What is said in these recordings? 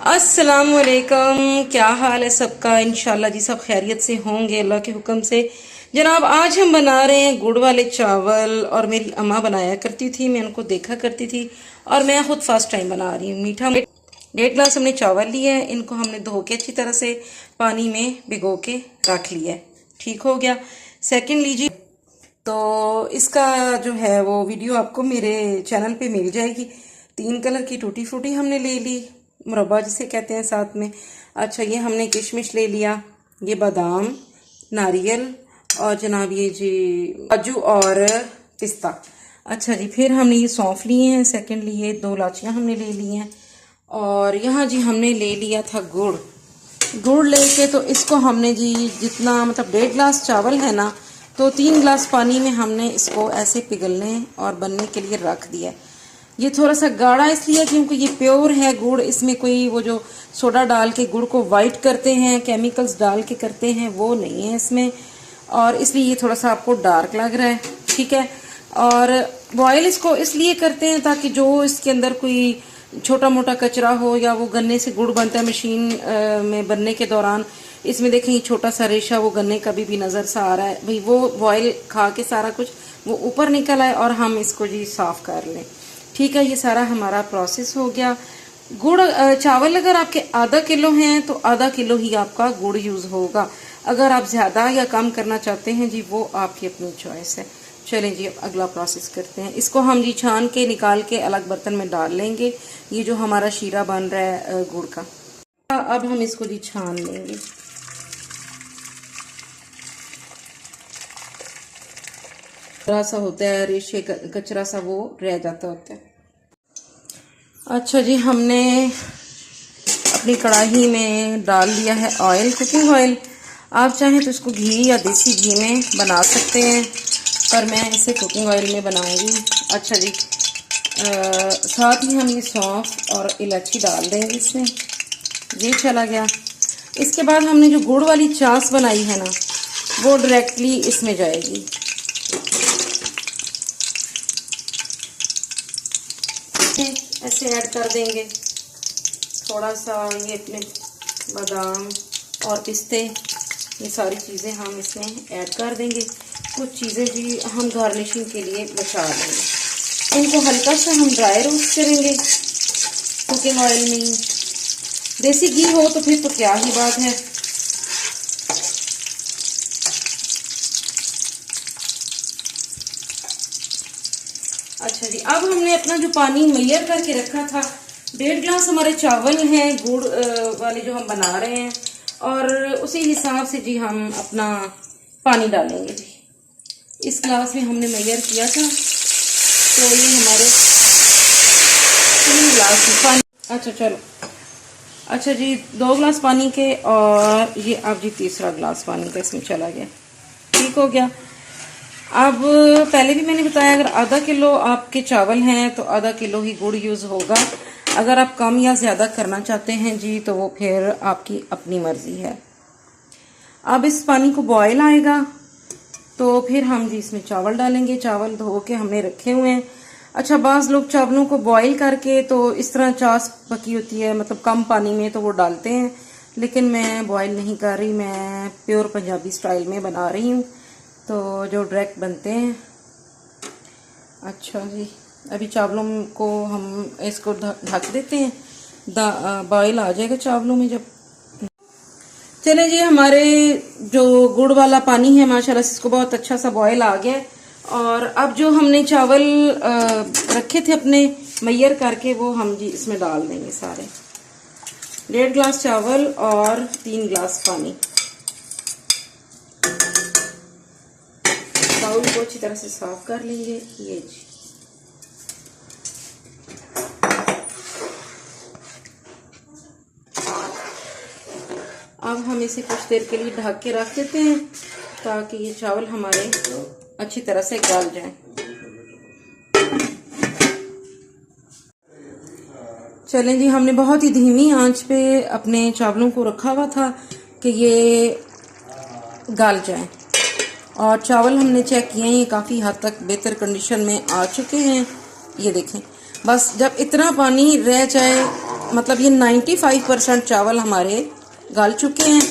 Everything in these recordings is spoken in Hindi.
अस्सलामुअलैकुम, क्या हाल है सबका। इंशाल्लाह जी सब खैरियत से होंगे अल्लाह के हुक्म से। जनाब आज हम बना रहे हैं गुड़ वाले चावल, और मेरी अम्मा बनाया करती थी, मैं उनको देखा करती थी और मैं खुद फर्स्ट टाइम बना रही हूँ। मीठा 1.5 गिलास हमने चावल लिया है, इनको हमने धो के अच्छी तरह से पानी में भिगो के रख लिया है। ठीक हो गया। सेकंड लीजिए, तो इसका जो है वो वीडियो आपको मेरे चैनल पे मिल जाएगी। 3 कलर की टूटी फ्रूटी हमने ले ली, मुरब्बा जिसे कहते हैं साथ में। अच्छा, ये हमने किशमिश ले लिया, ये बादाम, नारियल और जनाब ये जी काजू और पिस्ता। अच्छा जी, फिर हमने ये सौंफ लिए हैं। सेकंडली ये 2 इलायचियाँ हमने ले ली हैं। और यहाँ जी हमने ले लिया था गुड़ लेके, तो इसको हमने जी जितना मतलब 1.5 गिलास चावल है ना, तो 3 गिलास पानी में हमने इसको ऐसे पिघलने और बनने के लिए रख दिया। ये थोड़ा सा गाढ़ा इसलिए क्योंकि ये प्योर है गुड़, इसमें कोई वो जो सोडा डाल के गुड़ को वाइट करते हैं, केमिकल्स डाल के करते हैं, वो नहीं है इसमें, और इसलिए ये थोड़ा सा आपको डार्क लग रहा है। ठीक है। और बॉयल इसको इसलिए करते हैं ताकि जो इसके अंदर कोई छोटा मोटा कचरा हो, या वो गन्ने से गुड़ बनता है मशीन में बनने के दौरान, इसमें देखें ये छोटा सा रेशा वो गन्ने का भी नज़र सा आ रहा है भाई, वो बॉयल खा के सारा कुछ वो ऊपर निकल आए और हम इसको जी साफ कर लें। ठीक है, ये सारा हमारा प्रोसेस हो गया। गुड़ चावल अगर आपके आधा किलो हैं तो आधा किलो ही आपका गुड़ यूज़ होगा। अगर आप ज़्यादा या कम करना चाहते हैं जी, वो आपकी अपनी चॉइस है। चलें जी, अब अगला प्रोसेस करते हैं। इसको हम जी छान के निकाल के अलग बर्तन में डाल लेंगे। ये जो हमारा शीरा बन रहा है गुड़ का, अब हम इसको जी छान लेंगे। थोड़ा सा होता है रेशे कचरा सा, वो रह जाता होता है। अच्छा जी, हमने अपनी कढ़ाई में डाल लिया है ऑयल, कुकिंग ऑयल। आप चाहें तो इसको घी या देसी घी में बना सकते हैं, पर मैं इसे कुकिंग ऑयल में बनाऊंगी। अच्छा जी, साथ ही हम ये सौंफ और इलायची डाल देंगे इसमें। ये चला गया। इसके बाद हमने जो गुड़ वाली चास बनाई है ना, वो डायरेक्टली इसमें जाएगी। ऐसे ऐड कर देंगे। थोड़ा सा ये अपने बादाम और पिस्ते, ये सारी चीज़ें हम इसमें ऐड कर देंगे। कुछ चीज़ें भी हम गार्निशिंग के लिए बचा देंगे। इनको हल्का सा हम ड्राई रोस्ट करेंगे कुकिंग ऑयल में ही। देसी घी हो तो फिर तो क्या ही बात है। अच्छा जी, अब हमने अपना जो पानी मैयर करके रखा था, 1.5 गिलास हमारे चावल हैं गुड़ वाले जो हम बना रहे हैं, और उसी हिसाब से जी हम अपना पानी डालेंगे जी। इस गिलास में हमने मैयर किया था, तो ये हमारे 3 गिलास पानी। अच्छा चलो, अच्छा जी 2 गिलास पानी के, और ये अब जी तीसरा गिलास पानी का इसमें चला गया। ठीक हो गया। अब पहले भी मैंने बताया, अगर आधा किलो आपके चावल हैं तो आधा किलो ही गुड़ यूज़ होगा। अगर आप कम या ज़्यादा करना चाहते हैं जी, तो वो फिर आपकी अपनी मर्ज़ी है। अब इस पानी को बॉयल आएगा तो फिर हम जी इसमें चावल डालेंगे। चावल धो के हमने रखे हुए हैं। अच्छा, बाज़ लोग चावलों को बॉयल करके तो इस तरह चास पकी होती है, मतलब कम पानी में, तो वो डालते हैं, लेकिन मैं बॉयल नहीं कर रही, मैं प्योर पंजाबी स्टाइल में बना रही हूँ, तो जो डायरेक्ट बनते हैं। अच्छा जी, अभी चावलों को हम इसको ढक देते हैं, बॉयल आ जाएगा चावलों में जब। चले जी, हमारे जो गुड़ वाला पानी है माशाल्लाह से इसको बहुत अच्छा सा बॉयल आ गया। और अब जो हमने चावल रखे थे अपने मैयर करके, वो हम जी इसमें डाल देंगे सारे। 1.5 गिलास चावल और 3 गिलास पानी। बाउल को अच्छी तरह से साफ कर लेंगे। ये जी, अब हम इसे कुछ देर के लिए ढक के रख देते हैं ताकि ये चावल हमारे अच्छी तरह से गल जाएं। चलें जी, हमने बहुत ही धीमी आंच पे अपने चावलों को रखा हुआ था कि ये गल जाएं, और चावल हमने चेक किए हैं, ये काफ़ी हद तक बेहतर कंडीशन में आ चुके हैं। ये देखें, बस जब इतना पानी रह जाए मतलब ये 95% चावल हमारे गल चुके हैं।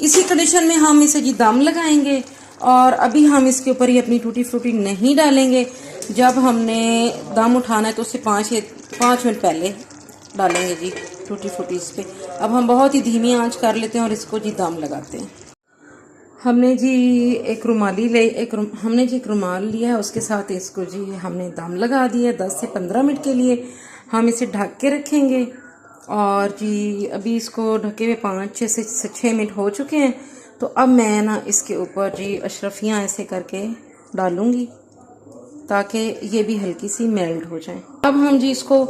इसी कंडीशन में हम इसे जी दम लगाएंगे और अभी हम इसके ऊपर ही अपनी टूटी फ्रूटी नहीं डालेंगे। जब हमने दम उठाना है तो उससे 5 मिनट पहले डालेंगे जी टूटी फ्रूटी इस पे। अब हम बहुत ही धीमी आंच कर लेते हैं और इसको जी दम लगाते हैं। हमने जी एक रुमाल लिया है, उसके साथ इसको जी हमने दम लगा दिया 10 से 15 मिनट के लिए। हम इसे ढक के रखेंगे और जी अभी इसको ढके हुए 5 से 6 मिनट हो चुके हैं। तो अब मैं ना इसके ऊपर जी अशरफियाँ ऐसे करके डालूंगी ताकि ये भी हल्की सी मेल्ट हो जाए। अब हम जी इसको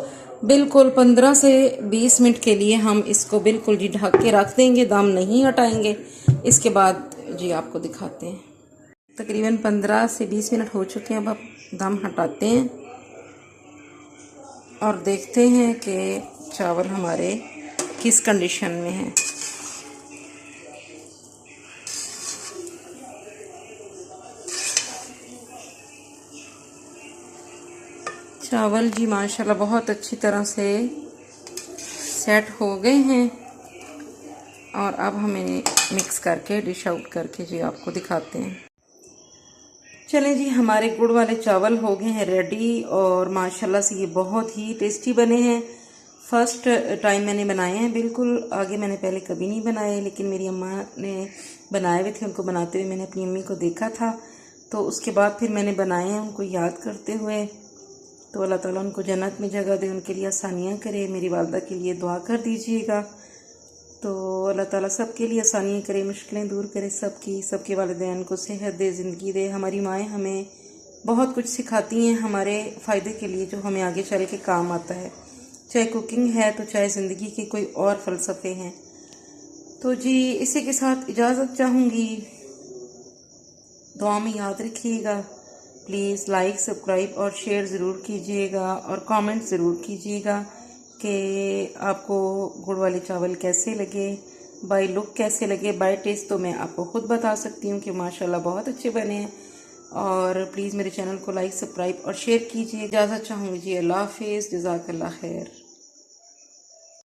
बिल्कुल 15 से 20 मिनट के लिए हम इसको बिल्कुल जी ढक के रख देंगे, दम नहीं हटाएंगे। इसके बाद जी आपको दिखाते हैं। तकरीबन 15 से 20 मिनट हो चुके हैं। अब आप दम हटाते हैं और देखते हैं कि चावल हमारे किस कंडीशन में हैं। चावल जी माशाल्लाह बहुत अच्छी तरह से सेट हो गए हैं और अब हमें मिक्स करके डिश आउट करके जी आपको दिखाते हैं। चलें जी, हमारे गुड़ वाले चावल हो गए हैं रेडी और माशाल्लाह से ये बहुत ही टेस्टी बने हैं। फर्स्ट टाइम मैंने बनाए हैं, बिल्कुल आगे मैंने पहले कभी नहीं बनाए, लेकिन मेरी अम्मा ने बनाए हुए थे। उनको बनाते हुए मैंने अपनी अम्मी को देखा था, तो उसके बाद फिर मैंने बनाए हैं उनको याद करते हुए। तो अल्लाह ताला उनको जन्नत में जगह दे, उनके लिए आसानियाँ करे। मेरी वालदा के लिए दुआ कर दीजिएगा। तो अल्लाह ताला सबके लिए आसानियाँ करे, मुश्किलें दूर करे सबके वालिदैन को सेहत दे, ज़िंदगी दे। हमारी माएँ हमें बहुत कुछ सिखाती हैं हमारे फ़ायदे के लिए, जो हमें आगे चल के काम आता है, चाहे कुकिंग है तो चाहे ज़िंदगी के कोई और फ़लसफ़े हैं। तो जी इसी के साथ इजाज़त चाहूँगी। दुआ में याद रखिएगा। प्लीज़ लाइक, सब्सक्राइब और शेयर ज़रूर कीजिएगा और कमेंट ज़रूर कीजिएगा कि आपको गुड़ वाले चावल कैसे लगे, बाय लुक कैसे लगे। बाय टेस्ट तो मैं आपको ख़ुद बता सकती हूँ कि माशाल्लाह बहुत अच्छे बने हैं। और प्लीज़ मेरे चैनल को लाइक, सब्सक्राइब और शेयर कीजिए। इजाज़त चाहूँगी जी। अल्लाह हाफ़िज़, जज़ाकल्लाह खैर।